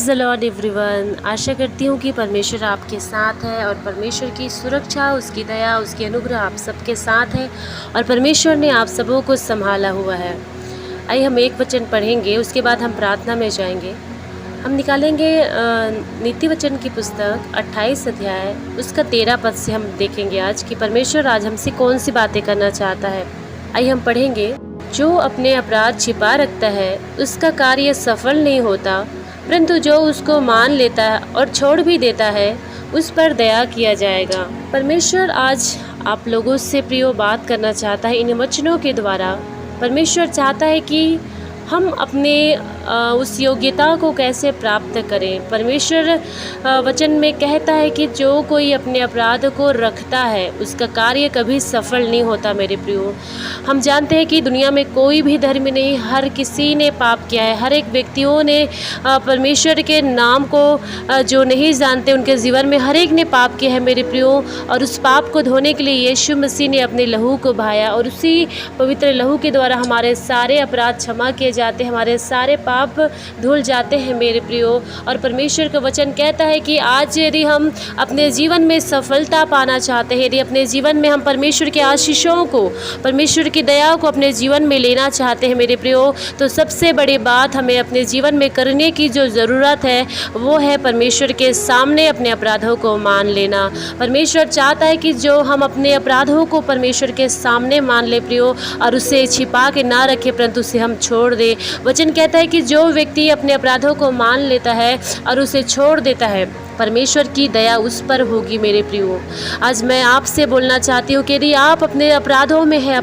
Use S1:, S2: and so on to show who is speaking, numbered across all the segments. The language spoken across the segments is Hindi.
S1: Praise the lord everyone. आशा करती हूँ कि परमेश्वर आपके साथ है और परमेश्वर की सुरक्षा, उसकी दया, उसकी अनुग्रह आप सबके साथ है और परमेश्वर ने आप सबों को संभाला हुआ है। आइए हम एक वचन पढ़ेंगे, उसके बाद हम प्रार्थना में जाएंगे। हम निकालेंगे नीति वचन की पुस्तक 28 अध्याय उसका 13 पद से हम देखेंगे आज कि परमेश्वर आज हमसे कौन सी बातें करना चाहता है। आइए हम पढ़ेंगे। जो अपने अपराध छिपा रखता है उसका कार्य सफल नहीं होता, परंतु जो उसको मान लेता है और छोड़ भी देता है उस पर दया किया जाएगा। परमेश्वर आज आप लोगों से प्रियो बात करना चाहता है इन वचनों के द्वारा। परमेश्वर चाहता है कि हम अपने उस योग्यता को कैसे प्राप्त करें। परमेश्वर वचन में कहता है कि जो कोई अपने अपराध को रखता है उसका कार्य कभी सफल नहीं होता। मेरे प्रियो, हम जानते हैं कि दुनिया में कोई भी धर्म नहीं, हर किसी ने पाप किया है। हर एक व्यक्तियों ने परमेश्वर के नाम को जो नहीं जानते उनके जीवन में हर एक ने पाप किया है मेरे प्रियो। और उस पाप को धोने के लिए यीशु मसीह ने अपने लहू को बहाया और उसी पवित्र लहू के द्वारा हमारे सारे अपराध क्षमा किए जाते हैं, हमारे सारे पाप धुल जाते हैं मेरे प्रियो। और परमेश्वर का वचन कहता है कि आज यदि हम अपने जीवन में सफलता पाना चाहते हैं, यदि अपने जीवन में हम परमेश्वर के आशीषों को, परमेश्वर की दया को अपने जीवन में लेना चाहते हैं मेरे प्रियो, तो सबसे बड़ी बात हमें अपने जीवन में करने की जो ज़रूरत है वो है परमेश्वर के सामने अपने अपराधों को मान लेना। परमेश्वर चाहता है कि जो हम अपने अपराधों को परमेश्वर के सामने मान ले प्रियो और उसे छिपा के ना रखें, परंतु उसे हम छोड़ दें। वचन कहता है कि जो व्यक्ति अपने अपराधों को मान लेता है और उसे छोड़ देता है, परमेश्वर की दया उस पर होगी मेरे प्रियो। आज मैं आपसे बोलना चाहती हूँ कि यदि आप अपने अपराधों में हैं,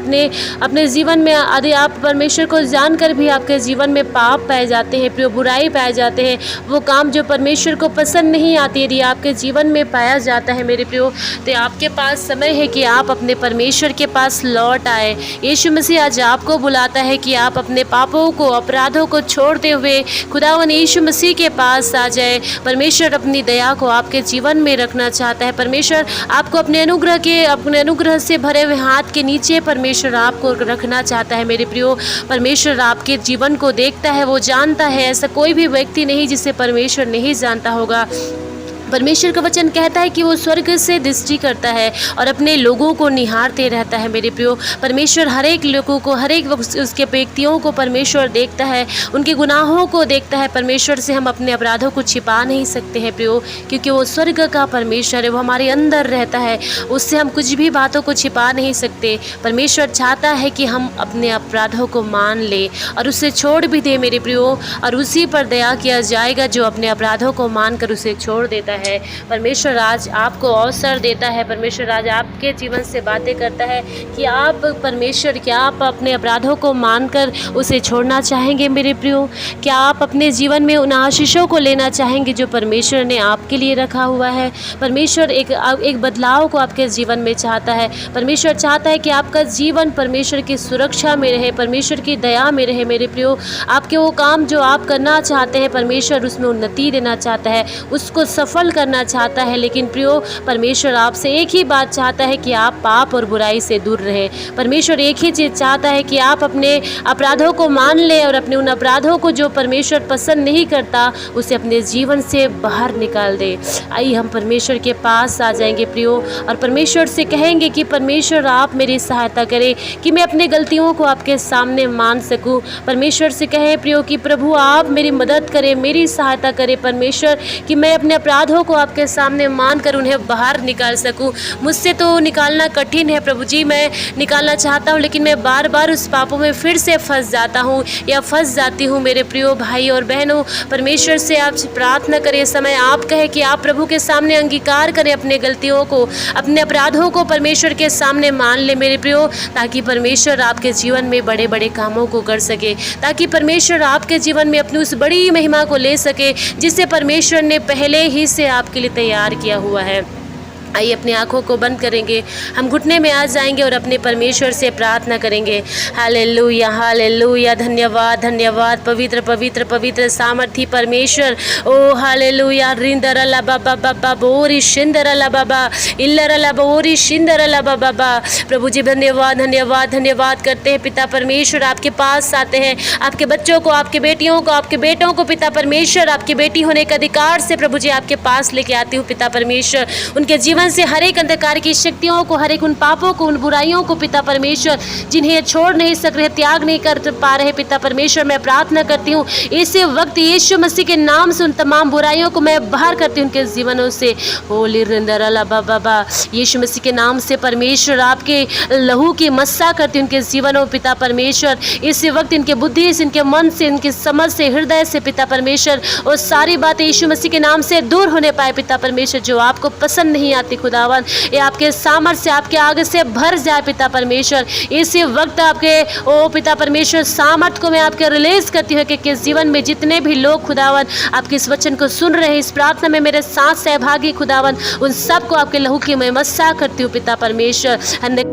S1: अपने जीवन में यदि आप परमेश्वर को जानकर भी आपके जीवन में पाप पाए जाते हैं प्रियो, बुराई पाए जाते हैं, वो काम जो परमेश्वर को पसंद नहीं आती, यदि आपके जीवन में पाया जाता है मेरे प्रियो, तो आपके पास समय है कि आप अपने परमेश्वर के पास लौट आए। यीशु मसीह आज आपको बुलाता है कि आप अपने पापों को, अपराधों को छोड़ते हुए खुदावन यीशु मसीह के पास आ जाए। परमेश्वर अपनी दया को आपके जीवन में रखना चाहता है। परमेश्वर आपको अपने अनुग्रह से भरे हुए हाथ के नीचे परमेश्वर आपको रखना चाहता है मेरे प्रियो। परमेश्वर आपके जीवन को देखता है, वो जानता है। ऐसा कोई भी व्यक्ति नहीं जिसे परमेश्वर नहीं जानता होगा। परमेश्वर का वचन कहता है कि वो स्वर्ग से दृष्टि करता है और अपने लोगों को निहारते रहता है मेरे प्रियो। परमेश्वर हर एक लोगों को, हर एक उसके व्यक्तियों को परमेश्वर देखता है, उनके गुनाहों को देखता है। परमेश्वर से हम अपने अपराधों को छिपा नहीं सकते हैं प्रियो, क्योंकि वो स्वर्ग का परमेश्वर है, वो हमारे अंदर रहता है। उससे हम कुछ भी बातों को छिपा नहीं सकते। परमेश्वर चाहता है कि हम अपने अपराधों को मान ले और उसे छोड़ भी दे मेरे प्रियो, और उसी पर दया किया जाएगा जो अपने अपराधों को मानकर उसे छोड़ देता है। परमेश्वर आज आपको अवसर देता है। परमेश्वर आज आपके जीवन से बातें करता है कि आप परमेश्वर, क्या आप अपने अपराधों को मानकर उसे छोड़ना चाहेंगे मेरे प्रियो? क्या आप अपने जीवन में उन आशीषों को लेना चाहेंगे जो परमेश्वर ने आपके लिए रखा हुआ है? परमेश्वर एक बदलाव को आपके जीवन में चाहता है। परमेश्वर चाहता है कि आपका जीवन परमेश्वर की सुरक्षा में रहे, परमेश्वर की दया में रहे मेरे प्रियो। आपके वो काम जो आप करना चाहते हैं, परमेश्वर उसमें उन्नति देना चाहता है, उसको सफल करना चाहता है। लेकिन प्रियो, परमेश्वर आपसे एक ही बात चाहता है कि आप पाप और बुराई से दूर रहें। परमेश्वर एक ही चीज़ चाहता है कि आप अपने अपराधों को मान लें और अपने उन अपराधों को जो परमेश्वर पसंद नहीं करता उसे अपने जीवन से बाहर निकाल दे। आइए हम परमेश्वर के पास आ जाएंगे प्रियो और परमेश्वर से कहेंगे कि परमेश्वर आप मेरी सहायता करें कि मैं अपने गलतियों को आपके सामने मान सकूं। परमेश्वर से कहें प्रियो कि प्रभु आप मेरी मदद करें, मेरी सहायता करें परमेश्वर, कि मैं अपने अपराधों को आपके सामने मानकर उन्हें बाहर निकाल सकूं। मुझसे तो निकालना कठिन है प्रभु जी, मैं निकालना चाहता हूं, लेकिन मैं बार बार उस पापों में फिर से फंस जाता हूं या फंस जाती हूं मेरे प्रियो भाई और बहनों। परमेश्वर से आप प्रार्थना करें, समय आप कहे कि आप प्रभु के सामने अंगीकार करें अपने गलतियों को, अपने अपराधों को परमेश्वर के सामने मान ले मेरे प्रियो, ताकि परमेश्वर आपके जीवन में बड़े बड़े कामों को कर सके, ताकि परमेश्वर आपके जीवन में अपनी उस बड़ी महिमा को ले सके जिसे परमेश्वर ने पहले ही से आपके लिए तैयार किया हुआ है। आइए अपनी आँखों को बंद करेंगे, हम घुटने में आ जाएंगे और अपने परमेश्वर से प्रार्थना करेंगे। हालेलुया हालेलुया, धन्यवाद धन्यवाद पवित्र पवित्र पवित्र सामर्थी परमेश्वर। ओ हालेलुया, रिंदरला बाबा बाबा बोरी शिंदरला बाबा इल्लरला बोरी शिंदरला बाबा। प्रभु जी धन्यवाद धन्यवाद धन्यवाद करते हैं पिता परमेश्वर, आपके पास आते हैं, आपके बच्चों को, आपके बेटियों को, आपके बेटों को पिता परमेश्वर, आपकी बेटी होने के अधिकार से प्रभु जी आपके पास लेके आती हूँ पिता परमेश्वर। उनके जीवन से हर एक अंधकार की शक्तियों को, हर एक उन पापों को, उन बुराइयों को पिता परमेश्वर जिन्हें छोड़ नहीं सक रहे, त्याग नहीं कर पा रहे पिता परमेश्वर, मैं प्रार्थना करती हूँ इसी वक्त यीशु मसीह के नाम से उन तमाम बुराइयों को मैं बाहर करती हूँ उनके जीवनों से। होली रिंदरला बाबा, यीशु मसीह के नाम से परमेश्वर आपके लहू की मस्सा करती हूँ उनके जीवनों पिता परमेश्वर। इसी वक्त इनके बुद्धि से, इनके मन से, इनकी समझ से, हृदय से पिता परमेश्वर और सारी बातें यीशु मसीह के नाम से दूर होने पाए पिता परमेश्वर, जो आपको पसंद नहीं आती खुदावन, ये आपके सामर्थ्य से, आपके आगे से भर जाए पिता परमेश्वर। इसी वक्त आपके ओ पिता परमेश्वर सामर्थ्य को मैं आपके रिलीज करती हूँ कि जीवन में जितने भी लोग खुदावन आपके इस वचन को सुन रहे हैं, इस प्रार्थना में मेरे साथ सहभागी खुदावन, उन सबको आपके लहू की मैं मस्सा करती हूँ पिता परमेश्वर।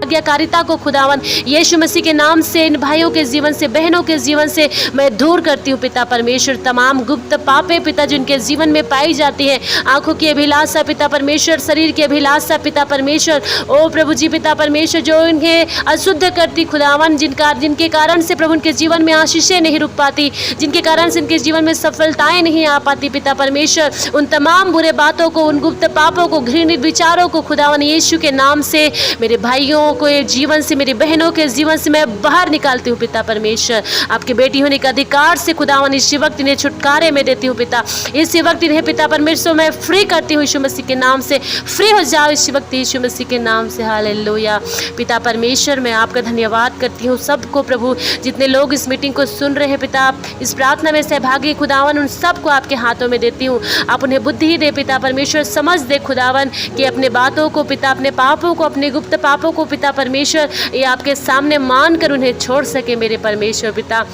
S1: आज्ञाकारिता को खुदावन यीशु मसीह के नाम से इन भाइयों के जीवन से, बहनों के जीवन से मैं दूर करती हूँ पिता परमेश्वर। तमाम गुप्त पापे पिता जिनके जीवन में पाई जाती है, आंखों की अभिलाषा पिता परमेश्वर, शरीर की अभिलाषा पिता परमेश्वर, ओ प्रभु जी पिता परमेश्वर, जो इन्हें अशुद्ध करती खुदावन, जिनके कारण से प्रभु उनके जीवन में आशीषें नहीं रुक पाती, जिनके कारण से इनके जीवन में सफलताएं नहीं आ पाती पिता परमेश्वर, उन तमाम बुरे बातों को, उन गुप्त पापों को, घृणित विचारों को खुदावन यीशु के नाम से मेरे भाइयों को जीवन से, मेरी बहनों के जीवन से मैं बाहर निकालती हूँ पिता परमेश्वर। आपके बेटी होने के अधिकार से खुदावन इसी वक्त इन्हें छुटकारे में देती हूँ पिता, इसी वक्त इन्हें पिता परमेश्वर मैं फ्री करती हूँ यीशु मसीह के नाम से। फ्री हो जाओ इसी वक्त यीशु मसीह के नाम से। हालेलुया पिता परमेश्वर, मैं आपका धन्यवाद करती हूँ सबको प्रभु, जितने लोग इस मीटिंग को सुन रहे हैं पिता, आप इस प्रार्थना में सहभागी खुदावन, उन सबको आपके हाथों में देती हूँ। आप उन्हें बुद्धि दे पिता परमेश्वर, समझ दे खुदावन कि अपने बातों को पिता, अपने पापों को, अपने गुप्त पापों को पिता परमेश्वर ये आपके सामने मान कर उन्हें छोड़ सके मेरे परमेश्वर पिता,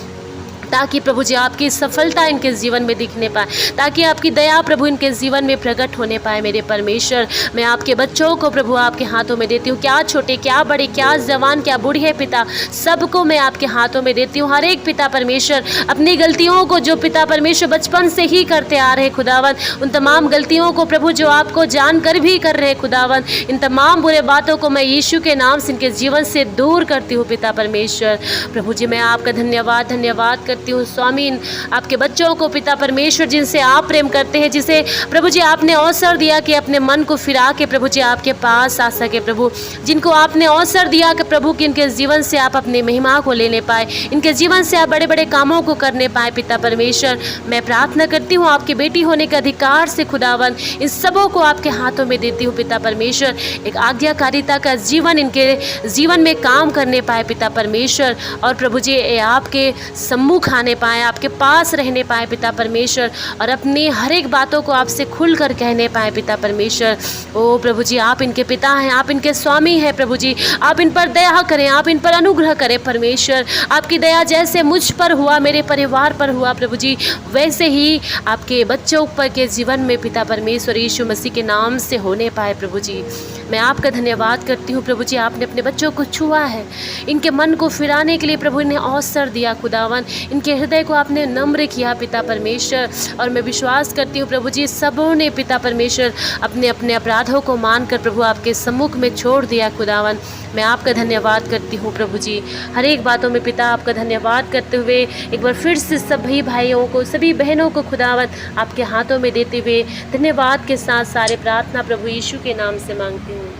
S1: ताकि प्रभु जी आपकी सफलता इनके जीवन में दिखने पाए, ताकि आपकी दया प्रभु इनके जीवन में प्रकट होने पाए मेरे परमेश्वर। मैं आपके बच्चों को प्रभु आपके हाथों में देती हूँ, क्या छोटे क्या बड़े, क्या जवान क्या बूढ़े पिता, सबको मैं आपके हाथों में देती हूँ। हर एक पिता परमेश्वर अपनी गलतियों को जो पिता परमेश्वर बचपन से ही करते आ रहे खुदावन, उन तमाम गलतियों को प्रभु जो आपको जानकर भी कर रहे खुदावन, इन तमाम बुरे बातों को मैं यीशु के नाम से इनके जीवन से दूर करती हूँ पिता परमेश्वर। प्रभु जी मैं आपका धन्यवाद धन्यवाद करती हूँ स्वामी, आपके बच्चों को पिता परमेश्वर जिनसे आप प्रेम करते हैं, जिसे प्रभु जी आपने अवसर दिया कि अपने मन को फिरा के प्रभु जी आपके पास आ सके, प्रभु जिनको आपने अवसर दिया कि प्रभु कि इनके जीवन से आप अपनी महिमा को लेने पाए, इनके जीवन से आप बड़े बड़े कामों को करने पाए पिता परमेश्वर। मैं प्रार्थना करती हूँ आपकी बेटी होने के अधिकार से खुदावन इन सबों को आपके हाथों में देती हूँ पिता परमेश्वर। एक आज्ञाकारिता का जीवन इनके जीवन में काम करने पाए पिता परमेश्वर, और प्रभु जी आपके सम्मुख आने पाए, आपके पास रहने पाए पिता परमेश्वर, और अपनी हर एक बातों को आपसे खुलकर कहने पाए पिता परमेश्वर। ओ प्रभु जी आप इनके पिता हैं, आप इनके स्वामी हैं प्रभु जी, आप इन पर दया करें, आप इन पर अनुग्रह करें परमेश्वर। आपकी दया जैसे मुझ पर हुआ, मेरे परिवार पर हुआ प्रभु जी, वैसे ही आपके बच्चों पर के जीवन में पिता परमेश्वर यीशु मसीह के नाम से होने पाए प्रभु जी। मैं आपका धन्यवाद करती हूँ प्रभु जी, आपने अपने बच्चों को छुआ है, इनके मन को फिराने के लिए प्रभु इन्हें अवसर दिया खुदावन, इनके हृदय को आपने नम्र किया पिता परमेश्वर। और मैं विश्वास करती हूँ प्रभु जी सबों ने पिता परमेश्वर अपने अपने अपराधों को मानकर प्रभु आपके सम्मुख में छोड़ दिया खुदावन। मैं आपका धन्यवाद करती हूँ प्रभु जी, हर एक बातों में पिता आपका धन्यवाद करते हुए एक बार फिर से सभी भाइयों को, सभी बहनों को खुदावन आपके हाथों में देते हुए धन्यवाद के साथ सारे प्रार्थना प्रभु यीशु के नाम से मांगती हूँ,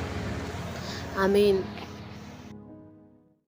S1: आमीन।